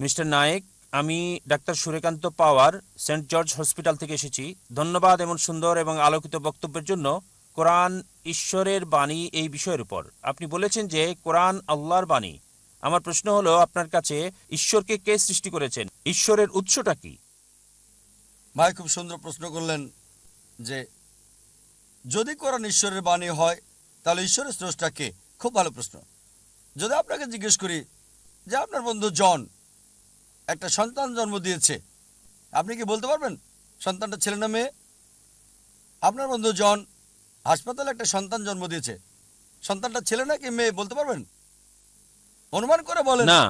Mister Naik, আমি doctor Surekant পাওয়ার, Saint George hospital থেকে এসেছি। ধন্যবাদ এমন সুন্দর এবং আলোকিত বক্তব্যের জন্য। কোরআন ঈশ্বরের বাণী এই বিষয়ের উপর আপনি বলেছেন যে কোরআন আল্লাহর বাণী। আমার প্রশ্ন হলো, আপনার কাছে ঈশ্বরকে কে সৃষ্টি করেছেন? ঈশ্বরের উৎসটা কি? ভাই খুব সুন্দর প্রশ্ন করলেন যে যদি কোরআন ঈশ্বরের বাণী হয় তাহলে ঈশ্বরের স্রষ্টা কে। খুব ভালো প্রশ্ন। যদি আপনাকে জিজ্ঞেস করি যে আপনার বন্ধু জন একটা সন্তান জন্ম দিয়েছে, আপনি কি বলতে পারবেন সন্তানটা ছেলে না মেয়ে? আপনার বন্ধু জন হাসপাতালে একটা সন্তান জন্ম দিয়েছে, সন্তানটা ছেলে নাকি মেয়ে বলতে পারবেন? অনুমান করে বলেন। না,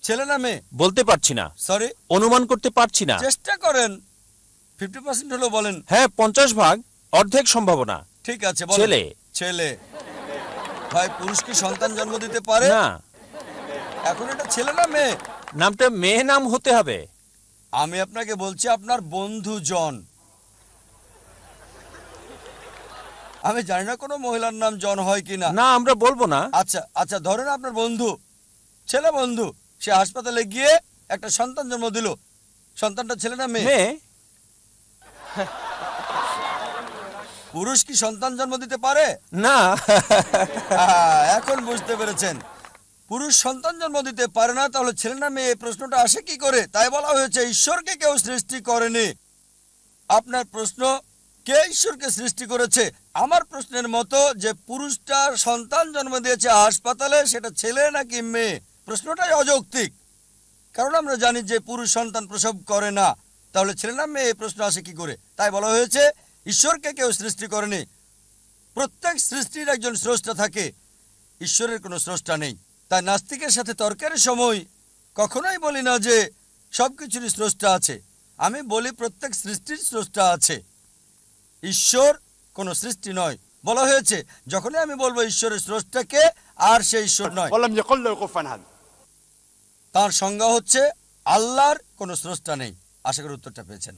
ছেলে না মেয়ে বলতে পারছি না। সরি, অনুমান করতে পারছি না। চেষ্টা করেন। 50% হলো বলেন। হ্যাঁ, 50 ভাগ, অর্ধেক সম্ভাবনা। ঠিক আছে, বলেন। ছেলে। ছেলে। ভাই পুরুষ কি সন্তান জন্ম দিতে পারে? না। এখন এটা ছেলে না মেয়ে? নামটা মেয়ে নাম হতে হবে। আমি আপনাকে বলছি আপনার বন্ধু জন। আমি জানি না কোনো মহিলার নাম জন হয় কিনা। না, আমরা বলবো না। আচ্ছা আচ্ছা, ধরেন আপনার বন্ধু, ছেলে বন্ধু, সে হাসপাতালে গিয়ে একটা সন্তান জন্ম দিল। সন্তানটা ছেলে না মেয়ে? মেয়ে। পুরুষ কি সন্তান জন্ম দিতে পারে? না। এখন বুঝতে পেরেছেন, পুরুষ সন্তান জন্ম দিতে পারে না, তাহলে ছেলে না মেয়ে এই প্রশ্নটা আসে কি করে? তাই বলা হয়েছে ঈশ্বরকে কেউ সৃষ্টি করেনি। আপনার প্রশ্ন কে ঈশ্বরকে সৃষ্টি করেছে, আমার প্রশ্নের মতো যে পুরুষটা সন্তান জন্ম দিয়েছে হাসপাতালে সেটা ছেলে নাকি মেয়ে, প্রশ্নটাই অযৌক্তিক। কারণ আমরা জানি যে পুরুষ সন্তান প্রসব করে না, তাহলে ছেলে না মেয়ে এই প্রশ্ন আসে কি করে? তাই বলা হয়েছে ঈশ্বরকে কেউ সৃষ্টি করেনি। প্রত্যেক সৃষ্টির একজন স্রষ্টা থাকে, ঈশ্বরের কোনো স্রষ্টা নেই। তাই নাস্তিকের সাথে তর্কের সময় কখনোই বলি না যে সবকিছুরই স্রষ্টা আছে। আমি বলি প্রত্যেক সৃষ্টির স্রষ্টা আছে, ঈশ্বর কোনো সৃষ্টি নয়। বলা হয়েছে যখনই আমি বলবো ঈশ্বরের স্রষ্টাকে, আর সে ঈশ্বর নয়। তার সংজ্ঞা হচ্ছে আল্লাহর কোনো স্রষ্টা নেই। আশা করি উত্তরটা পেয়েছেন।